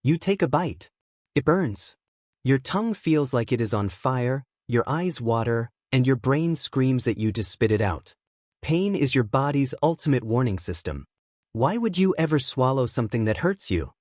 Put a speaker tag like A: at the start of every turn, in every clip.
A: You take a bite. It burns. Your tongue feels like it is on fire, your eyes water, and your brain screams at you to spit it out. Pain is your body's ultimate warning system. Why would you ever swallow something that hurts you?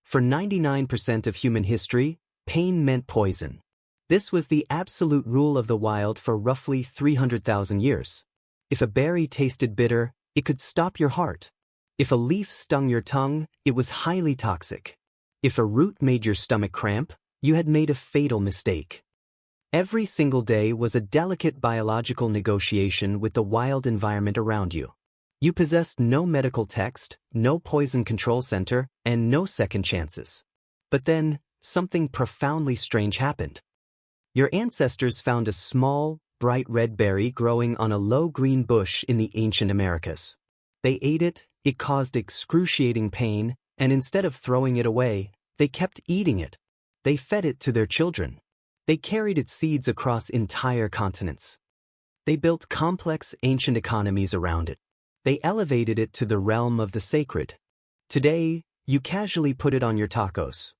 A: For 99% of human history, pain meant poison. This was the absolute rule of the wild for roughly 300,000 years. If a berry tasted bitter, it could stop your heart. If a leaf stung your tongue, it was highly toxic. If a root made your stomach cramp, you had made a fatal mistake. Every single day was a delicate biological negotiation with the wild environment around you. You possessed no medical text, no poison control center, and no second chances. But then, something profoundly strange happened. Your ancestors found a small, bright red berry growing on a low green bush in the ancient Americas. They ate it, it caused excruciating pain, and instead of throwing it away, they kept eating it. They fed it to their children. They carried its seeds across entire continents. They built complex ancient economies around it. They elevated it to the realm of the sacred. Today, you casually put it on your tacos.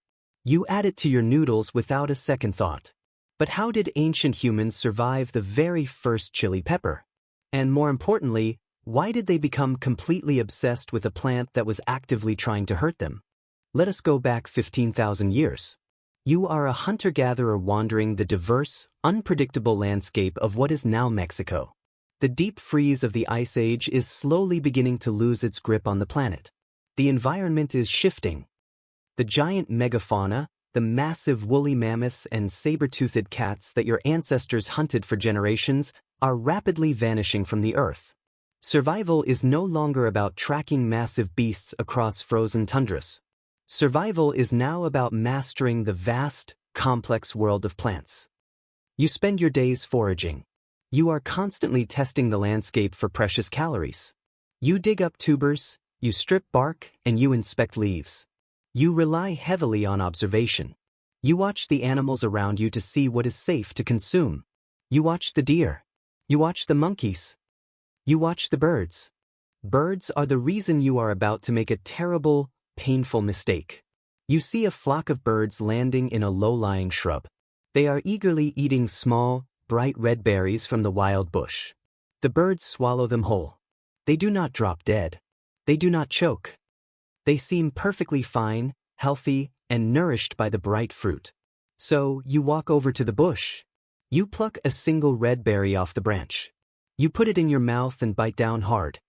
A: You add it to your noodles without a second thought. But how did ancient humans survive the very first chili pepper? And more importantly, why did they become completely obsessed with a plant that was actively trying to hurt them? Let us go back 15,000 years. You are a hunter-gatherer wandering the diverse, unpredictable landscape of what is now Mexico. The deep freeze of the Ice Age is slowly beginning to lose its grip on the planet. The environment is shifting. The giant megafauna, the massive woolly mammoths and saber-toothed cats that your ancestors hunted for generations, are rapidly vanishing from the earth. Survival is no longer about tracking massive beasts across frozen tundras. Survival is now about mastering the vast, complex world of plants. You spend your days foraging. You are constantly testing the landscape for precious calories. You dig up tubers, you strip bark, and you inspect leaves. You rely heavily on observation. You watch the animals around you to see what is safe to consume. You watch the deer. You watch the monkeys. You watch the birds. Birds are the reason you are about to make a terrible, painful mistake. You see a flock of birds landing in a low-lying shrub. They are eagerly eating small, bright red berries from the wild bush. The birds swallow them whole. They do not drop dead. They do not choke. They seem perfectly fine, healthy, and nourished by the bright fruit. So, you walk over to the bush. You pluck a single red berry off the branch. You put it in your mouth and bite down hard.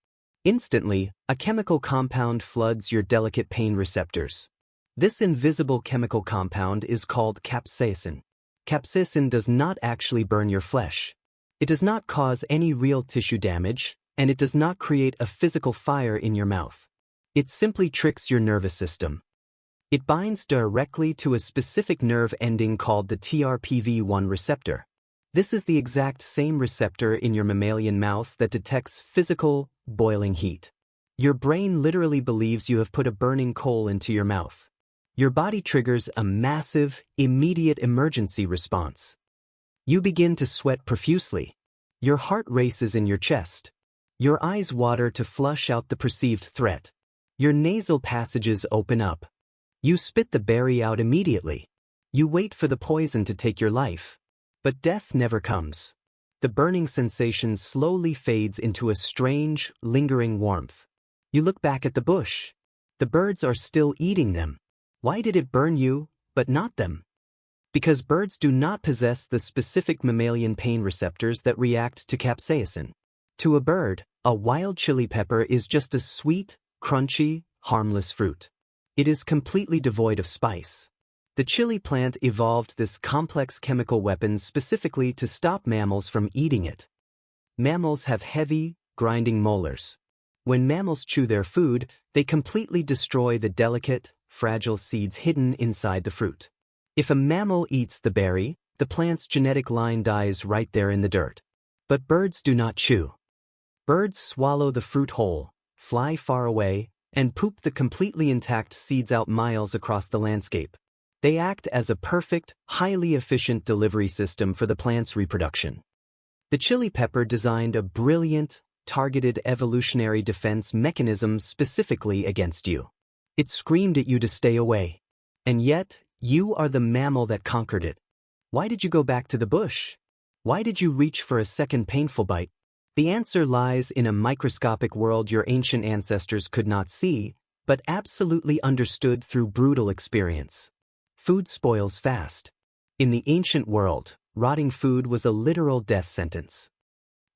A: Instantly, a chemical compound floods your delicate pain receptors. This invisible chemical compound is called capsaicin. Capsaicin does not actually burn your flesh. It does not cause any real tissue damage, and it does not create a physical fire in your mouth. It simply tricks your nervous system. It binds directly to a specific nerve ending called the TRPV1 receptor. This is the exact same receptor in your mammalian mouth that detects physical, boiling heat. Your brain literally believes you have put a burning coal into your mouth. Your body triggers a massive, immediate emergency response. You begin to sweat profusely. Your heart races in your chest. Your eyes water to flush out the perceived threat. Your nasal passages open up. You spit the berry out immediately. You wait for the poison to take your life. But death never comes. The burning sensation slowly fades into a strange, lingering warmth. You look back at the bush. The birds are still eating them. Why did it burn you, but not them? Because birds do not possess the specific mammalian pain receptors that react to capsaicin. To a bird, a wild chili pepper is just a sweet, crunchy, harmless fruit. It is completely devoid of spice. The chili plant evolved this complex chemical weapon specifically to stop mammals from eating it. Mammals have heavy, grinding molars. When mammals chew their food, they completely destroy the delicate, fragile seeds hidden inside the fruit. If a mammal eats the berry, the plant's genetic line dies right there in the dirt. But birds do not chew. Birds swallow the fruit whole, fly far away, and poop the completely intact seeds out miles across the landscape. They act as a perfect, highly efficient delivery system for the plant's reproduction. The chili pepper designed a brilliant, targeted evolutionary defense mechanism specifically against you. It screamed at you to stay away. And yet, you are the mammal that conquered it. Why did you go back to the bush? Why did you reach for a second painful bite? The answer lies in a microscopic world your ancient ancestors could not see, but absolutely understood through brutal experience. Food spoils fast. In the ancient world, rotting food was a literal death sentence.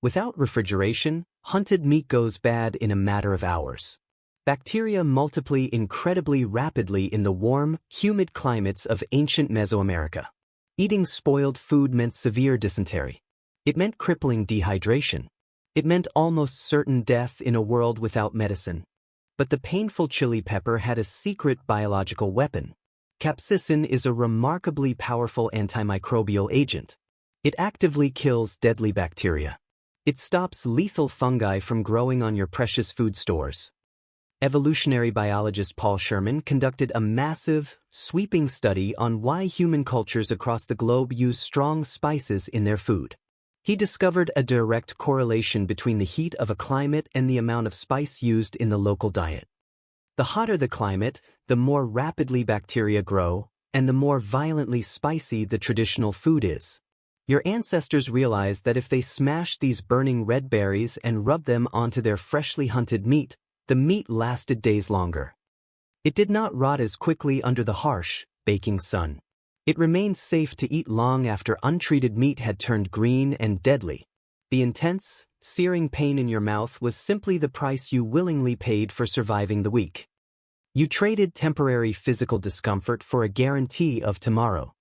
A: Without refrigeration, hunted meat goes bad in a matter of hours. Bacteria multiply incredibly rapidly in the warm, humid climates of ancient Mesoamerica. Eating spoiled food meant severe dysentery. It meant crippling dehydration. It meant almost certain death in a world without medicine. But the painful chili pepper had a secret biological weapon. Capsaicin is a remarkably powerful antimicrobial agent. It actively kills deadly bacteria. It stops lethal fungi from growing on your precious food stores. Evolutionary biologist Paul Sherman conducted a massive, sweeping study on why human cultures across the globe use strong spices in their food. He discovered a direct correlation between the heat of a climate and the amount of spice used in the local diet. The hotter the climate, the more rapidly bacteria grow, and the more violently spicy the traditional food is. Your ancestors realized that if they smashed these burning red berries and rubbed them onto their freshly hunted meat, the meat lasted days longer. It did not rot as quickly under the harsh, baking sun. It remained safe to eat long after untreated meat had turned green and deadly. The intense, searing pain in your mouth was simply the price you willingly paid for surviving the week. You traded temporary physical discomfort for a guarantee of tomorrow.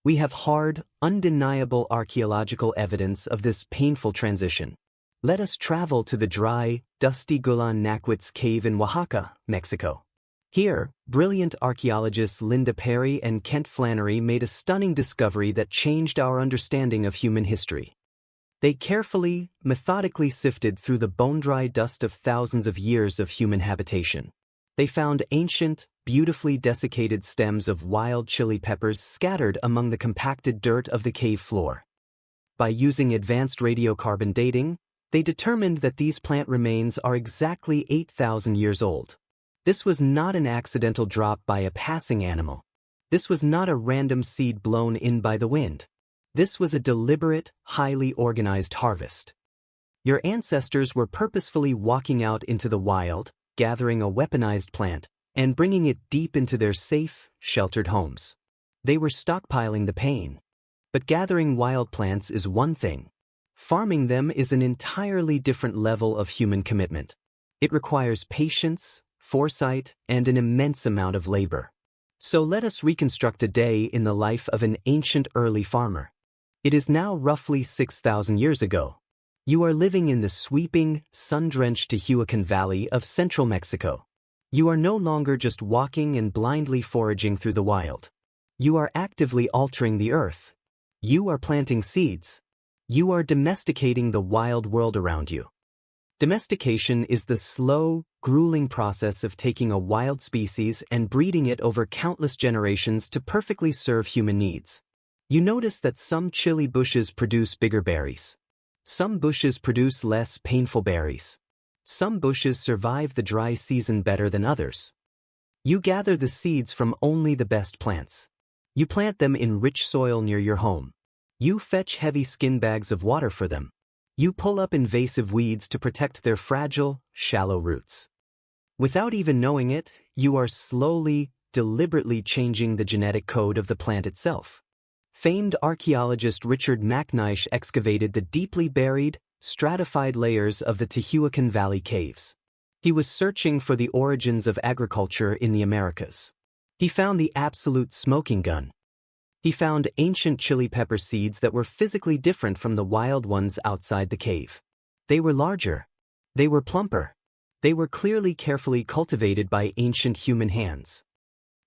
A: We have hard, undeniable archaeological evidence of this painful transition. Let us travel to the dry, dusty Gulan Naquitz cave in Oaxaca, Mexico. Here, brilliant archaeologists Linda Perry and Kent Flannery made a stunning discovery that changed our understanding of human history. They carefully, methodically sifted through the bone-dry dust of thousands of years of human habitation. They found ancient, beautifully desiccated stems of wild chili peppers scattered among the compacted dirt of the cave floor. By using advanced radiocarbon dating, they determined that these plant remains are exactly 8,000 years old. This was not an accidental drop by a passing animal. This was not a random seed blown in by the wind. This was a deliberate, highly organized harvest. Your ancestors were purposefully walking out into the wild, gathering a weaponized plant, and bringing it deep into their safe, sheltered homes. They were stockpiling the pain. But gathering wild plants is one thing. Farming them is an entirely different level of human commitment. It requires patience, foresight, and an immense amount of labor. So let us reconstruct a day in the life of an ancient early farmer. It is now roughly 6,000 years ago. You are living in the sweeping, sun-drenched Tehuacan Valley of central Mexico. You are no longer just walking and blindly foraging through the wild. You are actively altering the earth. You are planting seeds. You are domesticating the wild world around you. Domestication is the slow, grueling process of taking a wild species and breeding it over countless generations to perfectly serve human needs. You notice that some chili bushes produce bigger berries. Some bushes produce less painful berries. Some bushes survive the dry season better than others. You gather the seeds from only the best plants. You plant them in rich soil near your home. You fetch heavy skin bags of water for them. You pull up invasive weeds to protect their fragile, shallow roots. Without even knowing it, you are slowly, deliberately changing the genetic code of the plant itself. Famed archaeologist Richard McNeish excavated the deeply buried, stratified layers of the Tehuacan Valley caves. He was searching for the origins of agriculture in the Americas. He found the absolute smoking gun. He found ancient chili pepper seeds that were physically different from the wild ones outside the cave. They were larger. They were plumper. They were clearly carefully cultivated by ancient human hands.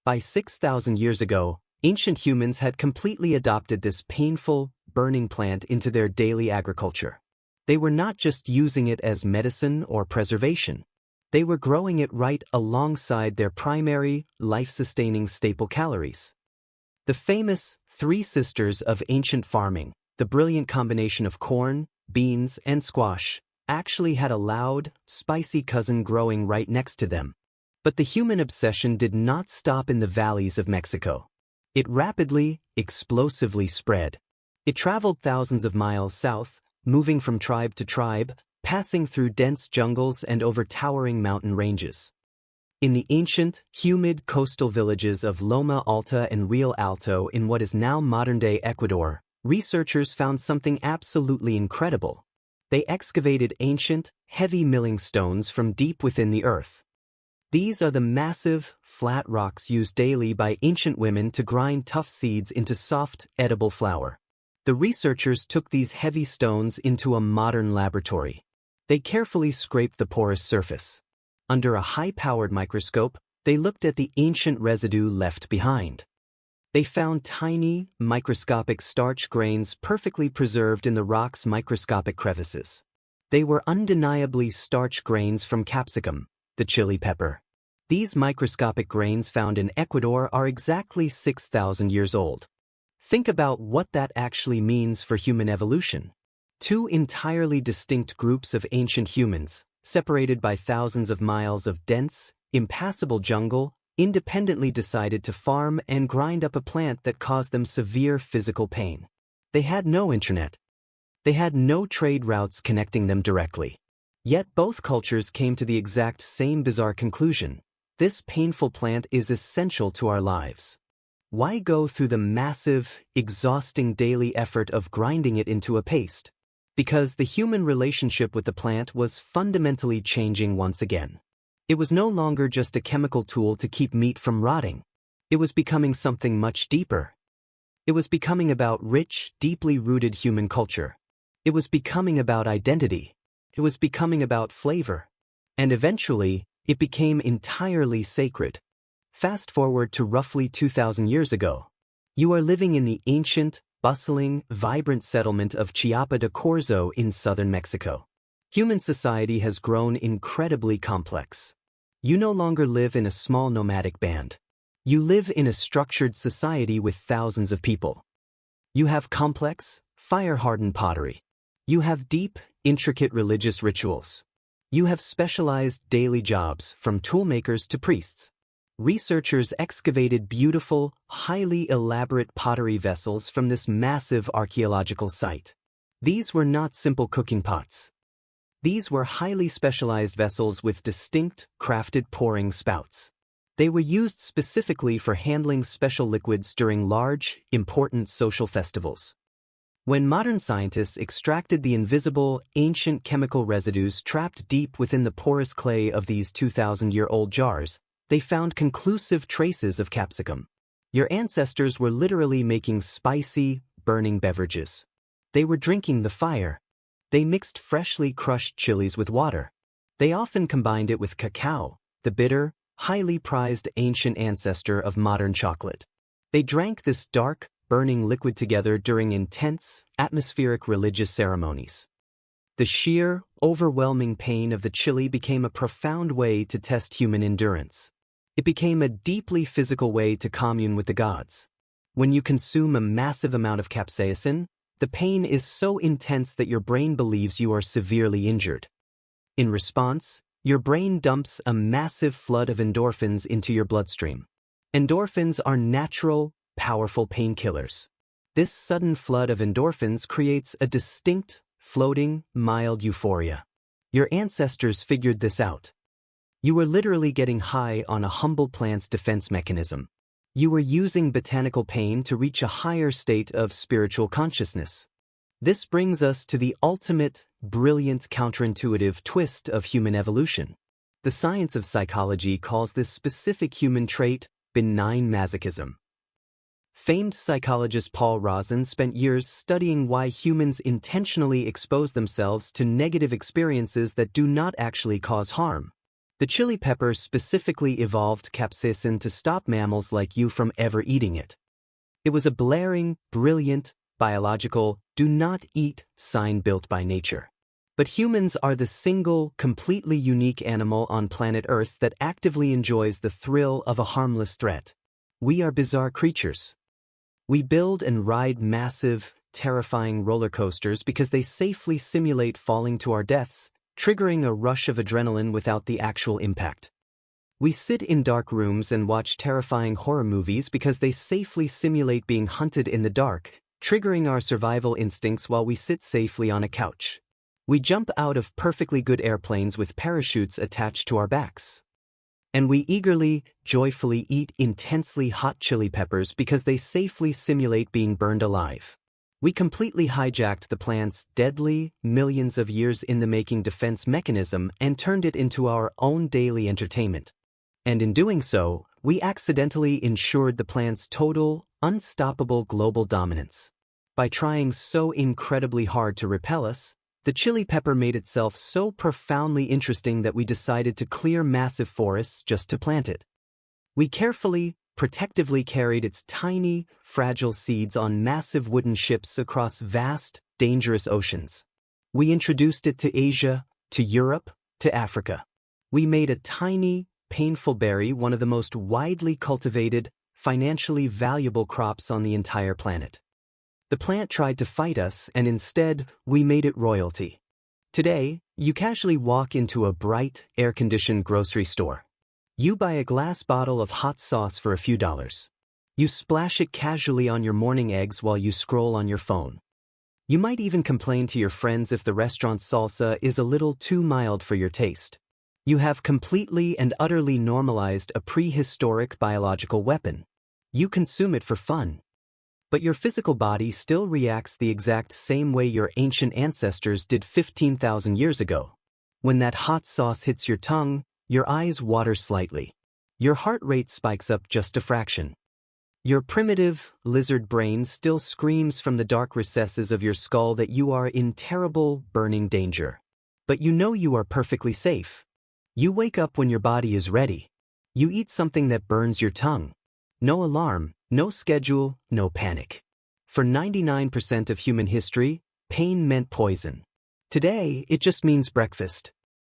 A: By 6,000 years ago, ancient humans had completely adopted this painful, burning plant into their daily agriculture. They were not just using it as medicine or preservation. They were growing it right alongside their primary, life-sustaining staple calories. The famous Three Sisters of ancient farming, the brilliant combination of corn, beans, and squash, actually had a loud, spicy cousin growing right next to them. But the human obsession did not stop in the valleys of Mexico. It rapidly, explosively spread. It traveled thousands of miles south, moving from tribe to tribe, passing through dense jungles and over towering mountain ranges. In the ancient, humid coastal villages of Loma Alta and Real Alto in what is now modern-day Ecuador, researchers found something absolutely incredible. They excavated ancient, heavy milling stones from deep within the earth. These are the massive, flat rocks used daily by ancient women to grind tough seeds into soft, edible flour. The researchers took these heavy stones into a modern laboratory. They carefully scraped the porous surface. Under a high-powered microscope, they looked at the ancient residue left behind. They found tiny, microscopic starch grains perfectly preserved in the rock's microscopic crevices. They were undeniably starch grains from capsicum, the chili pepper. These microscopic grains found in Ecuador are exactly 6,000 years old. Think about what that actually means for human evolution. Two entirely distinct groups of ancient humans, separated by thousands of miles of dense, impassable jungle, independently decided to farm and grind up a plant that caused them severe physical pain. They had no internet. They had no trade routes connecting them directly. Yet both cultures came to the exact same bizarre conclusion. This painful plant is essential to our lives. Why go through the massive, exhausting daily effort of grinding it into a paste? Because the human relationship with the plant was fundamentally changing once again. It was no longer just a chemical tool to keep meat from rotting. It was becoming something much deeper. It was becoming about rich, deeply rooted human culture. It was becoming about identity. It was becoming about flavor. And eventually, it became entirely sacred. Fast forward to roughly 2,000 years ago. You are living in the ancient, bustling, vibrant settlement of Chiapa de Corzo in southern Mexico. Human society has grown incredibly complex. You no longer live in a small nomadic band. You live in a structured society with thousands of people. You have complex, fire-hardened pottery. You have deep, intricate religious rituals. You have specialized daily jobs, from toolmakers to priests. Researchers excavated beautiful, highly elaborate pottery vessels from this massive archaeological site. These were not simple cooking pots. These were highly specialized vessels with distinct, crafted pouring spouts. They were used specifically for handling special liquids during large, important social festivals. When modern scientists extracted the invisible, ancient chemical residues trapped deep within the porous clay of these 2,000-year-old jars, they found conclusive traces of capsicum. Your ancestors were literally making spicy, burning beverages. They were drinking the fire. They mixed freshly crushed chilies with water. They often combined it with cacao, the bitter, highly prized ancient ancestor of modern chocolate. They drank this dark, burning liquid together during intense, atmospheric religious ceremonies. The sheer, overwhelming pain of the chili became a profound way to test human endurance. It became a deeply physical way to commune with the gods. When you consume a massive amount of capsaicin, the pain is so intense that your brain believes you are severely injured. In response, your brain dumps a massive flood of endorphins into your bloodstream. Endorphins are natural, powerful painkillers. This sudden flood of endorphins creates a distinct, floating, mild euphoria. Your ancestors figured this out. You were literally getting high on a humble plant's defense mechanism. You were using botanical pain to reach a higher state of spiritual consciousness. This brings us to the ultimate, brilliant counterintuitive twist of human evolution. The science of psychology calls this specific human trait benign masochism. Famed psychologist Paul Rozin spent years studying why humans intentionally expose themselves to negative experiences that do not actually cause harm. The chili pepper specifically evolved capsaicin to stop mammals like you from ever eating it. It was a blaring, brilliant, biological, do-not-eat sign built by nature. But humans are the single, completely unique animal on planet Earth that actively enjoys the thrill of a harmless threat. We are bizarre creatures. We build and ride massive, terrifying roller coasters because they safely simulate falling to our deaths, triggering a rush of adrenaline without the actual impact. We sit in dark rooms and watch terrifying horror movies because they safely simulate being hunted in the dark, triggering our survival instincts while we sit safely on a couch. We jump out of perfectly good airplanes with parachutes attached to our backs. And we eagerly, joyfully eat intensely hot chili peppers because they safely simulate being burned alive. We completely hijacked the plant's deadly, millions of years in the making defense mechanism and turned it into our own daily entertainment. And in doing so, we accidentally ensured the plant's total, unstoppable global dominance. By trying so incredibly hard to repel us, the chili pepper made itself so profoundly interesting that we decided to clear massive forests just to plant it. We carefully, protectively carried its tiny, fragile seeds on massive wooden ships across vast, dangerous oceans. We introduced it to Asia, to Europe, to Africa. We made a tiny, painful berry one of the most widely cultivated, financially valuable crops on the entire planet. The plant tried to fight us, and instead, we made it royalty. Today, you casually walk into a bright, air-conditioned grocery store. You buy a glass bottle of hot sauce for a few dollars. You splash it casually on your morning eggs while you scroll on your phone. You might even complain to your friends if the restaurant's salsa is a little too mild for your taste. You have completely and utterly normalized a prehistoric biological weapon. You consume it for fun. But your physical body still reacts the exact same way your ancient ancestors did 15,000 years ago. When that hot sauce hits your tongue, your eyes water slightly. Your heart rate spikes up just a fraction. Your primitive, lizard brain still screams from the dark recesses of your skull that you are in terrible, burning danger. But you know you are perfectly safe. You wake up when your body is ready. You eat something that burns your tongue. No alarm, no schedule, no panic. For 99% of human history, pain meant poison. Today, it just means breakfast.